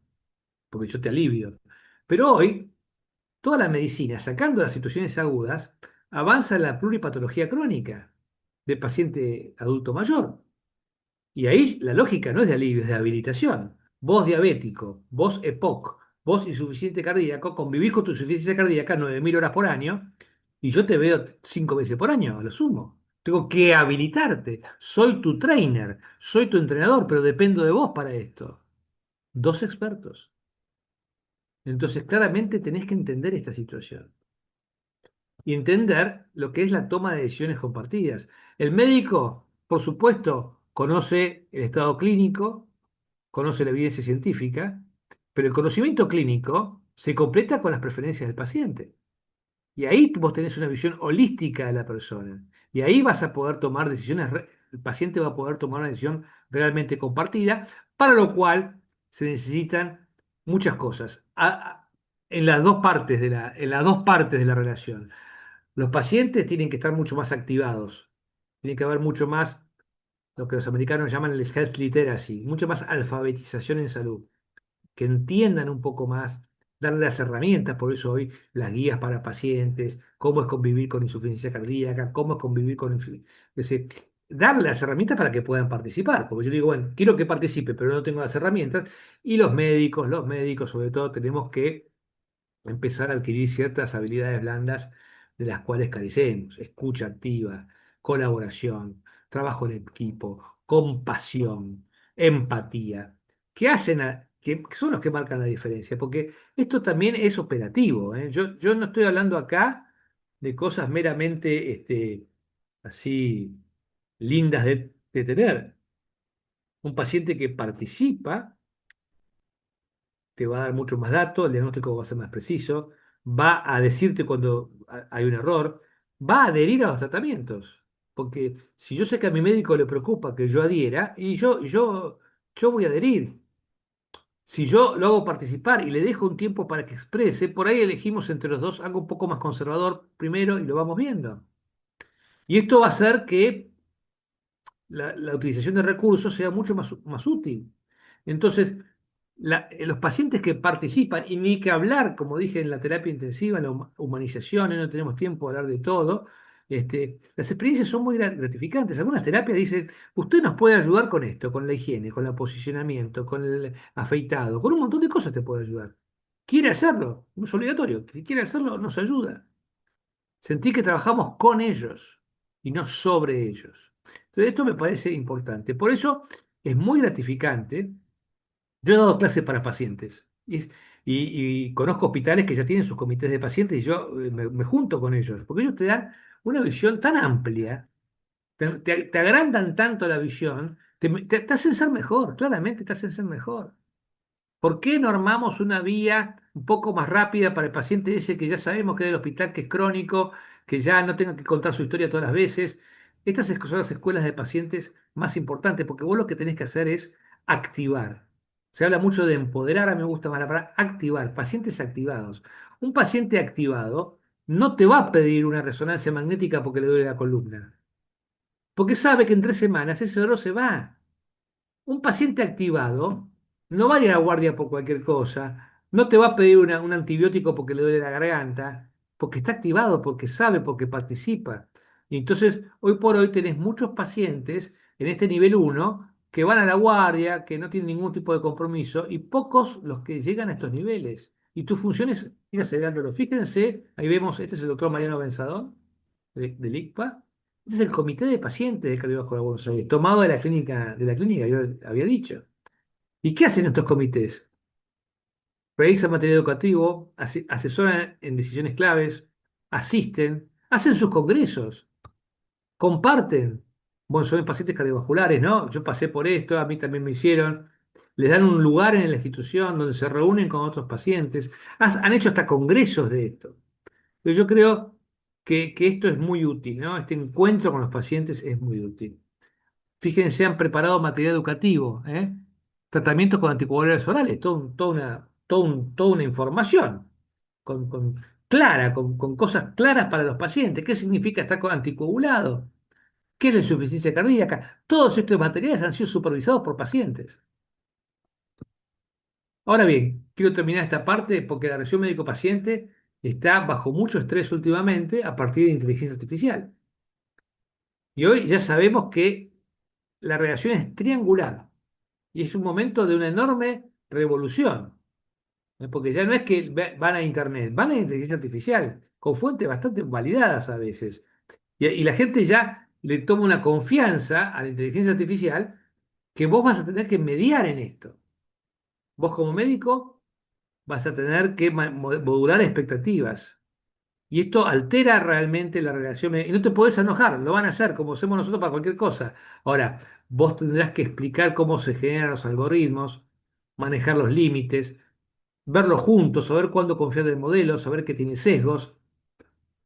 porque yo te alivio. Pero hoy, toda la medicina, sacando las situaciones agudas, avanza en la pluripatología crónica del paciente adulto mayor. Y ahí la lógica no es de alivio, es de habilitación. Vos diabético, vos EPOC, vos insuficiente cardíaco, convivís con tu insuficiencia cardíaca 9.000 horas por año y yo te veo 5 veces por año, a lo sumo. Tengo que habilitarte. Soy tu trainer, soy tu entrenador, pero dependo de vos para esto. Dos expertos. Entonces, claramente tenés que entender esta situación y entender lo que es la toma de decisiones compartidas. El médico, por supuesto, conoce el estado clínico, conoce la evidencia científica, pero el conocimiento clínico se completa con las preferencias del paciente. Y ahí vos tenés una visión holística de la persona. Y ahí vas a poder tomar decisiones, el paciente va a poder tomar una decisión realmente compartida, para lo cual se necesitan muchas cosas. En las dos partes en las dos partes de la relación. Los pacientes tienen que estar mucho más activados. Tiene que haber mucho más lo que los americanos llaman el health literacy, mucho más alfabetización en salud, que entiendan un poco más, darle las herramientas, por eso hoy las guías para pacientes, cómo es convivir con insuficiencia cardíaca, cómo es convivir con... Es decir, darle las herramientas para que puedan participar, porque yo digo, bueno, quiero que participe, pero no tengo las herramientas, y los médicos sobre todo, tenemos que empezar a adquirir ciertas habilidades blandas de las cuales carecemos: escucha activa, colaboración, trabajo en equipo, compasión, empatía, que son los que marcan la diferencia, porque esto también es operativo, ¿eh? Yo no estoy hablando acá de cosas meramente así lindas de tener. Un paciente que participa te va a dar mucho más datos, el diagnóstico va a ser más preciso, va a decirte cuando hay un error, va a adherir a los tratamientos. Porque si yo sé que a mi médico le preocupa que yo adhiera, yo voy a adherir. Si yo lo hago participar y le dejo un tiempo para que exprese, por ahí elegimos entre los dos algo un poco más conservador primero y lo vamos viendo. Y esto va a hacer que la utilización de recursos sea mucho más útil. Entonces, los pacientes que participan, y ni que hablar, como dije, en la terapia intensiva, en la humanización, no tenemos tiempo de hablar de todo, las experiencias son muy gratificantes. Algunas terapias dicen, usted nos puede ayudar con esto, con la higiene, con el posicionamiento, con el afeitado, con un montón de cosas te puede ayudar. ¿Quiere hacerlo? No es obligatorio. Si quiere hacerlo, nos ayuda. Sentí que trabajamos con ellos y no sobre ellos. Entonces, esto me parece importante. Por eso es muy gratificante. Yo he dado clases para pacientes y conozco hospitales que ya tienen sus comités de pacientes y yo me junto con ellos, porque ellos te dan una visión tan amplia, te agrandan tanto la visión, te hacen ser mejor, claramente te hacen ser mejor. ¿Por qué no armamos una vía un poco más rápida para el paciente ese que ya sabemos que es del hospital, que es crónico, que ya no tenga que contar su historia todas las veces? Son las escuelas de pacientes más importantes, porque vos lo que tenés que hacer es activar. Se habla mucho de empoderar, a mí me gusta más la palabra activar, pacientes activados. Un paciente activado no te va a pedir una resonancia magnética porque le duele la columna, porque sabe que en 3 semanas ese dolor se va. Un paciente activado no va a ir a la guardia por cualquier cosa, no te va a pedir un antibiótico porque le duele la garganta, porque está activado, porque sabe, porque participa. Y entonces, hoy por hoy tenés muchos pacientes en este nivel uno que van a la guardia, que no tienen ningún tipo de compromiso, y pocos los que llegan a estos niveles. Y tu función es ir acelerándolo. Fíjense, ahí vemos, este es el doctor Mariano Benzadón, del ICPA. Este es el comité de pacientes del cardiovascular de Buenos Aires, tomado de la clínica, yo había dicho. ¿Y qué hacen estos comités? Realizan material educativo, asesoran en decisiones claves, asisten, hacen sus congresos, comparten. Bueno, son pacientes cardiovasculares, ¿no? Yo pasé por esto, a mí también me hicieron. Les dan un lugar en la institución donde se reúnen con otros pacientes. Han hecho hasta congresos de esto. Pero yo creo que esto es muy útil, ¿no? Este encuentro con los pacientes es muy útil. Fíjense, han preparado material educativo, ¿eh? Tratamientos con anticoagulantes orales, toda una información clara, con cosas claras para los pacientes. ¿Qué significa estar con anticoagulado? ¿Qué es la insuficiencia cardíaca? Todos estos materiales han sido supervisados por pacientes. Ahora bien, quiero terminar esta parte porque la relación médico-paciente está bajo mucho estrés últimamente a partir de inteligencia artificial. Y hoy ya sabemos que la relación es triangular y es un momento de una enorme revolución, ¿no? Porque ya no es que van a Internet, van a la inteligencia artificial, con fuentes bastante validadas a veces. Y la gente ya le toma una confianza a la inteligencia artificial que vos vas a tener que mediar en esto. Vos como médico vas a tener que modular expectativas. Y esto altera realmente la relación. Y no te podés enojar, lo van a hacer como hacemos nosotros para cualquier cosa. Ahora, vos tendrás que explicar cómo se generan los algoritmos, manejar los límites, verlos juntos, saber cuándo confiar del modelo, saber que tiene sesgos.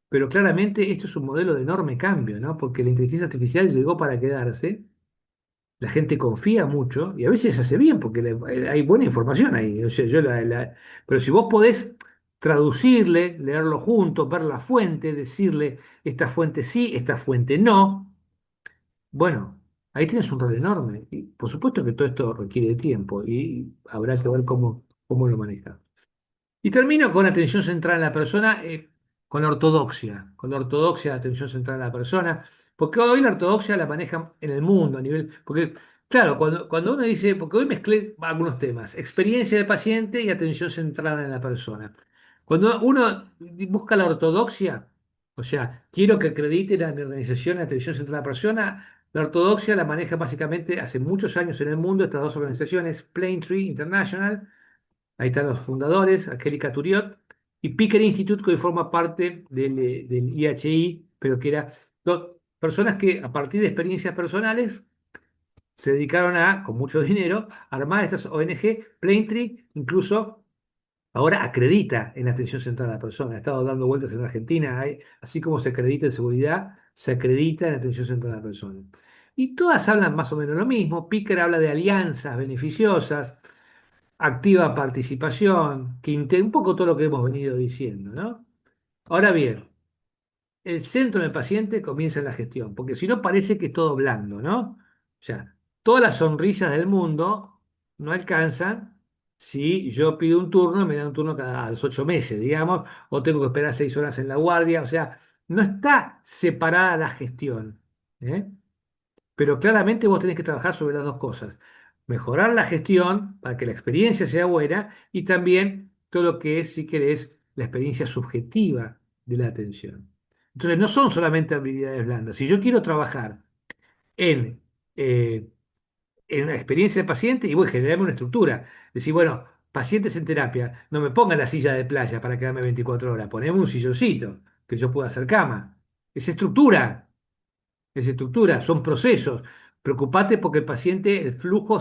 Pero claramente esto es un modelo de enorme cambio, ¿no? Porque la inteligencia artificial llegó para quedarse. La gente confía mucho y a veces hace bien porque hay buena información ahí. O sea, pero si vos podés traducirle, leerlo juntos, ver la fuente, decirle esta fuente sí, esta fuente no, bueno, ahí tienes un rol enorme. Y por supuesto que todo esto requiere tiempo y habrá que ver cómo lo maneja. Y termino con atención centrada en la persona, con la ortodoxia de atención centrada en la persona, porque hoy la ortodoxia la manejan en el mundo a nivel, porque claro, cuando uno dice, porque hoy mezclé algunos temas, experiencia del paciente y atención centrada en la persona. Cuando uno busca la ortodoxia, o sea, quiero que acrediten a mi organización atención centrada en la persona, la ortodoxia la maneja básicamente hace muchos años en el mundo estas dos organizaciones, Plaintree International. Ahí están los fundadores, Angélica Turiot, y Picker Institute, que hoy forma parte del IHI, pero que era personas que a partir de experiencias personales se dedicaron a, con mucho dinero, armar estas ONG. Plaintree incluso ahora acredita en atención central a la persona. Ha estado dando vueltas en Argentina, así como se acredita en seguridad, se acredita en atención central a la persona. Y todas hablan más o menos lo mismo. Picker habla de alianzas beneficiosas, activa participación, un poco todo lo que hemos venido diciendo, ¿no? Ahora bien, el centro del paciente comienza en la gestión, porque si no parece que es todo blando, ¿no? O sea, todas las sonrisas del mundo no alcanzan si yo pido un turno y me dan un turno cada a los 8 meses, digamos, o tengo que esperar 6 horas en la guardia, o sea, no está separada la gestión, ¿eh? Pero claramente vos tenés que trabajar sobre las dos cosas. Mejorar la gestión para que la experiencia sea buena y también todo lo que es, si querés, la experiencia subjetiva de la atención. Entonces, no son solamente habilidades blandas. Si yo quiero trabajar en, eh, en la experiencia del paciente, y voy a generarme una estructura. Decir, bueno, pacientes en terapia, no me pongan la silla de playa para quedarme 24 horas, poneme un silloncito que yo pueda hacer cama. Es estructura, son procesos. Preocupate porque el paciente, el flujo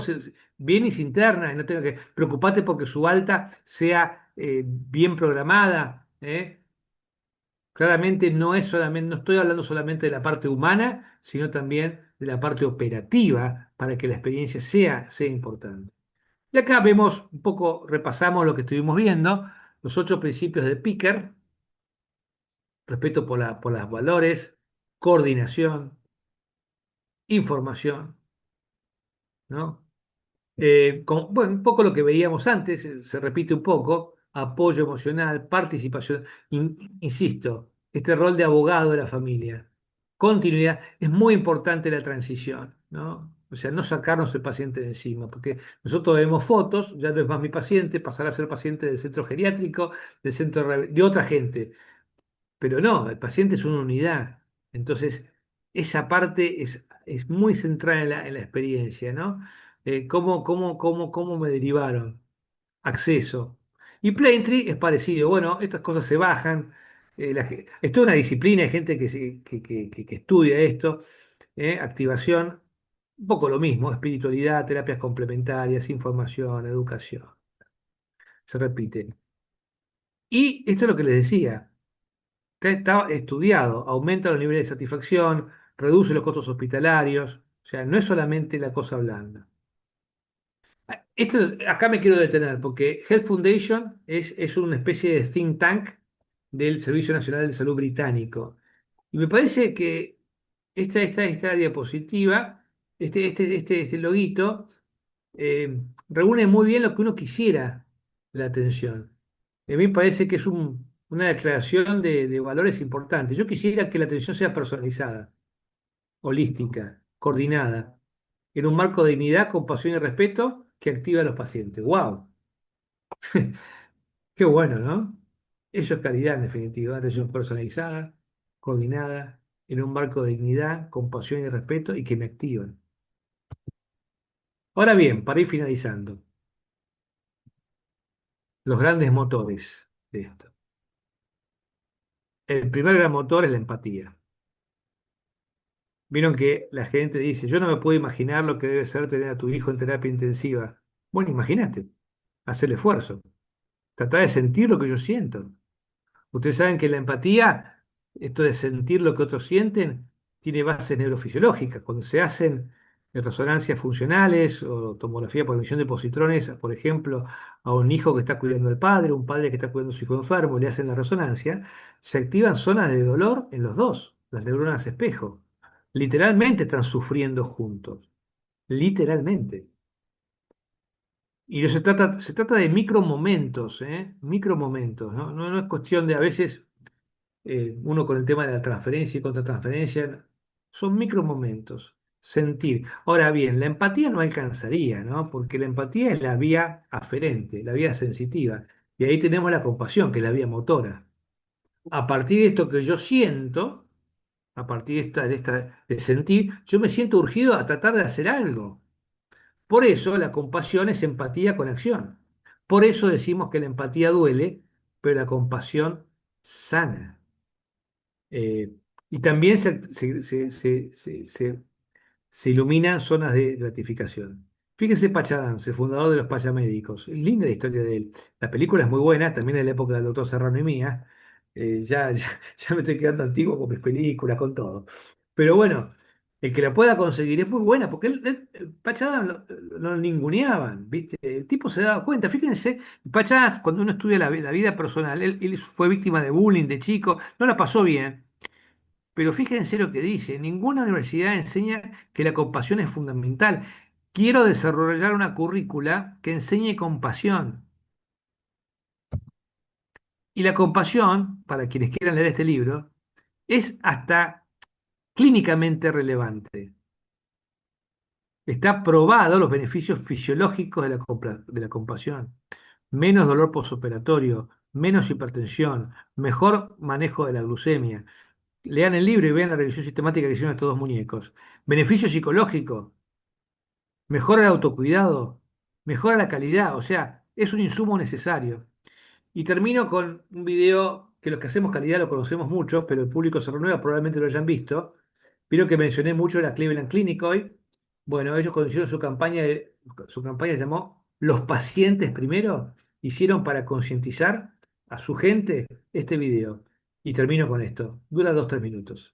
viene y se interna, y no tenga que. Preocupate porque su alta sea bien programada, ¿eh? Claramente no es solamente, no estoy hablando solamente de la parte humana, sino también de la parte operativa para que la experiencia sea importante. Y acá vemos un poco, repasamos lo que estuvimos viendo, los 8 principios de Picker: respeto por los valores, coordinación, información, ¿no? Bueno, un poco lo que veíamos antes, se repite un poco: apoyo emocional, participación, insisto, este rol de abogado de la familia, continuidad, es muy importante la transición, ¿no? O sea, no sacarnos el paciente de encima, porque nosotros vemos fotos, ya no es más mi paciente, pasará a ser paciente del centro geriátrico, del centro de otra gente. Pero no, el paciente es una unidad. Entonces, esa parte es muy central en la experiencia, ¿no? ¿Cómo me derivaron? Acceso. Y Plaintree es parecido. Bueno, estas cosas se bajan. Es toda una disciplina, hay gente que estudia esto. Activación, un poco lo mismo, espiritualidad, terapias complementarias, información, educación. Se repite. Y esto es lo que les decía. Está estudiado, aumenta los niveles de satisfacción, reduce los costos hospitalarios, o sea, no es solamente la cosa blanda. Acá me quiero detener porque Health Foundation es una especie de think tank del Servicio Nacional de Salud británico. Y me parece que esta diapositiva, este loguito, reúne muy bien lo que uno quisiera de la atención. A mí me parece que es una declaración de valores importantes. Yo quisiera que la atención sea personalizada, holística, coordinada, en un marco de dignidad, compasión y respeto que activa a los pacientes. ¡Wow! Qué bueno, ¿no? Eso es calidad, en definitiva, atención personalizada, coordinada, en un marco de dignidad, compasión y respeto y que me activan. Ahora bien, para ir finalizando, los grandes motores de esto. El primer gran motor es la empatía. Vieron que la gente dice, yo no me puedo imaginar lo que debe ser tener a tu hijo en terapia intensiva. Bueno, imagínate, haz el esfuerzo, trata de sentir lo que yo siento. Ustedes saben que la empatía, esto de sentir lo que otros sienten, tiene bases neurofisiológicas. Cuando se hacen resonancias funcionales o tomografía por emisión de positrones, por ejemplo, a un hijo que está cuidando al padre, un padre que está cuidando a su hijo enfermo, le hacen la resonancia, se activan zonas de dolor en los dos, las neuronas espejo. Literalmente están sufriendo juntos, literalmente. Y no se trata de micromomentos, ¿eh? Micromomentos, ¿no? No es cuestión de a veces uno con el tema de la transferencia y contratransferencia, son micromomentos, sentir. Ahora bien, la empatía no alcanzaría, ¿no? Porque la empatía es la vía aferente, la vía sensitiva. Y ahí tenemos la compasión, que es la vía motora. A partir de esto que yo siento, a partir de sentir, yo me siento urgido a tratar de hacer algo. Por eso la compasión es empatía con acción. Por eso decimos que la empatía duele, pero la compasión sana. Eh, y también se iluminan zonas de gratificación. Fíjese Pachadams, el fundador de los payamédicos. Linda la historia de él. La película es muy buena, también en la época del doctor Serrano y mía. Ya me estoy quedando antiguo con mis películas, con todo. Pero bueno, el que la pueda conseguir es muy buena, porque Pachadams lo ninguneaban, ¿viste? El tipo se daba cuenta. Fíjense, Pachadams, cuando uno estudia la vida personal, él fue víctima de bullying de chico, no la pasó bien. Pero fíjense lo que dice, ninguna universidad enseña que la compasión es fundamental. Quiero desarrollar una currícula que enseñe compasión. Y la compasión, para quienes quieran leer este libro, es hasta clínicamente relevante. Está probado los beneficios fisiológicos de la compasión. Menos dolor posoperatorio, menos hipertensión, mejor manejo de la glucemia. Lean el libro y vean la revisión sistemática que hicieron estos dos muñecos. Beneficio psicológico, mejora el autocuidado, mejora la calidad, o sea, es un insumo necesario. Y termino con un video que los que hacemos calidad lo conocemos mucho, pero el público se renueva, probablemente lo hayan visto. Vieron que mencioné mucho la Cleveland Clinic hoy. Bueno, ellos cuando hicieron su campaña se llamó Los pacientes primero, hicieron para concientizar a su gente este video. Y termino con esto. Dura 2, 3 minutos.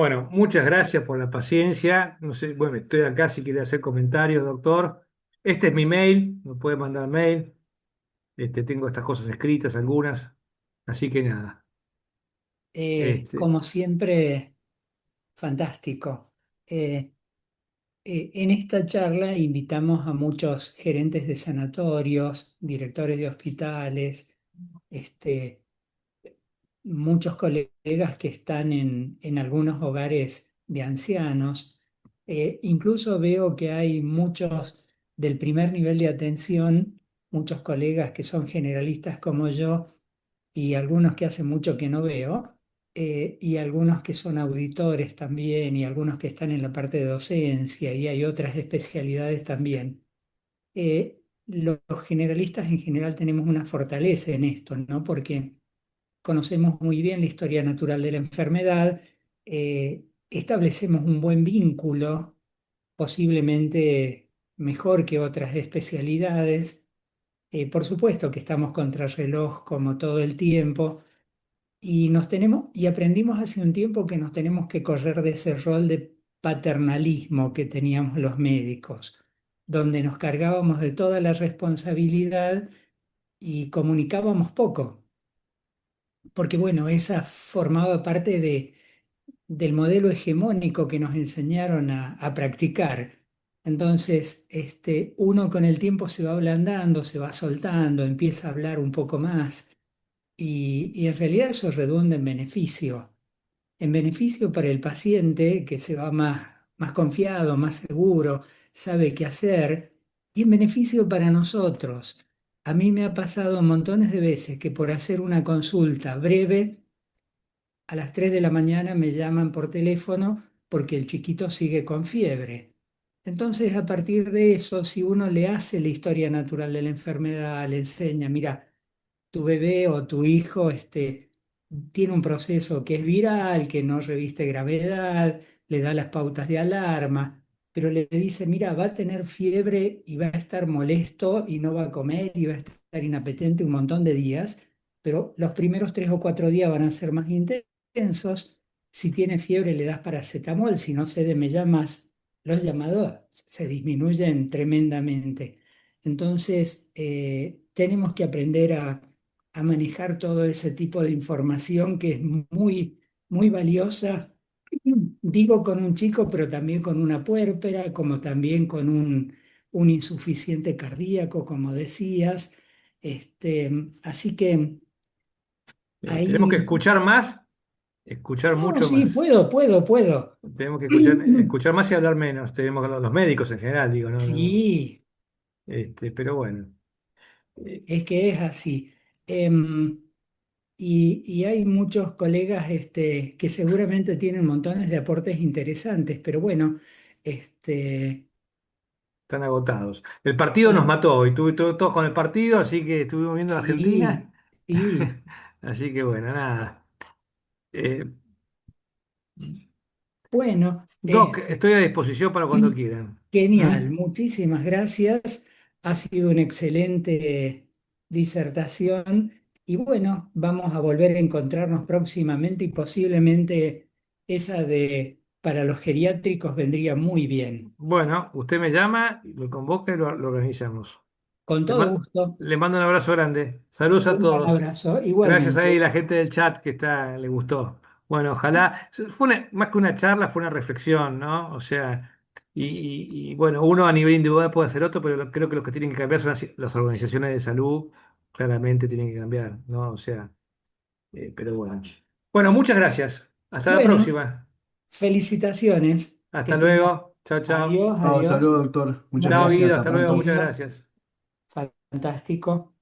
Bueno, muchas gracias por la paciencia. No sé, bueno, estoy acá si quiere hacer comentarios, doctor. Este es mi mail, me puede mandar mail. Tengo estas cosas escritas, algunas. Así que nada. Este, Como siempre, fantástico. Eh, en esta charla invitamos a muchos gerentes de sanatorios, directores de hospitales, este, muchos colegas que están en algunos hogares de ancianos. Incluso veo que hay muchos del primer nivel de atención, muchos colegas que son generalistas como yo y algunos que hace mucho que no veo, y algunos que son auditores también, y algunos que están en la parte de docencia, y hay otras especialidades también. Los generalistas en general tenemos una fortaleza en esto, ¿no? Porque conocemos muy bien la historia natural de la enfermedad, establecemos un buen vínculo, posiblemente mejor que otras especialidades. Por supuesto que estamos contra reloj como todo el tiempo y y aprendimos hace un tiempo que nos tenemos que correr de ese rol de paternalismo que teníamos los médicos, donde nos cargábamos de toda la responsabilidad y comunicábamos poco, porque bueno, esa formaba parte del modelo hegemónico que nos enseñaron a practicar. Entonces, uno con el tiempo se va ablandando, se va soltando, empieza a hablar un poco más y en realidad eso redunda en beneficio para el paciente que se va más confiado, más seguro, sabe qué hacer, y en beneficio para nosotros. A mí me ha pasado montones de veces que por hacer una consulta breve, a las 3 de la mañana me llaman por teléfono porque el chiquito sigue con fiebre. Entonces, a partir de eso, si uno le hace la historia natural de la enfermedad, le enseña, mira, tu bebé o tu hijo tiene un proceso que es viral, que no reviste gravedad, le da las pautas de alarma, pero le dice, mira, va a tener fiebre y va a estar molesto y no va a comer y va a estar inapetente un montón de días, pero los primeros 3 o 4 días van a ser más intensos. Si tiene fiebre le das paracetamol, si no cede me llamas, los llamados se disminuyen tremendamente. Entonces, tenemos que aprender a manejar todo ese tipo de información que es muy valiosa, digo con un chico, pero también con una puérpera, como también con un insuficiente cardíaco, como decías. Así que tenemos que ahí, escuchar no, mucho sí, más. puedo. Tenemos que escuchar más y hablar menos. Tenemos que los médicos en general, digo, no, no. Sí, Pero bueno. Eh, es que es así. Em, y hay muchos colegas que seguramente tienen montones de aportes interesantes, pero bueno, este, Están agotados. El partido nos la- mató y tuve todos con el partido, así que estuvimos viendo a Argentina. sí, sí, Así que bueno, nada. Eh, bueno, Doc, estoy a disposición para cuando quieran. ¿Mm? genial, muchísimas gracias. Ha sido una excelente disertación y bueno, vamos a volver a encontrarnos próximamente y posiblemente esa de para los geriátricos vendría muy bien. Bueno, usted me llama, me convoca y lo organizamos. Con Le, todo ma- gusto, le mando un abrazo grande. Saludos a un gran todos. abrazo. Gracias ahí Igualmente, la gente del chat que está, le gustó. Bueno, ojalá, más que una charla, fue una reflexión, ¿no? O sea, y bueno, uno a nivel individual puede hacer otro, pero creo que los que tienen que cambiar son las organizaciones de salud, claramente tienen que cambiar, ¿no? O sea, pero bueno. Bueno, muchas gracias. Hasta la bueno, próxima. felicitaciones. Que Hasta tengan. luego. Chao, chao. Adiós, Hasta adiós. luego, doctor. Muchas Chao, Muchas gracias. Guido. Hasta Hasta gracias, luego. pronto. Muchas Guido. gracias. Fantástico.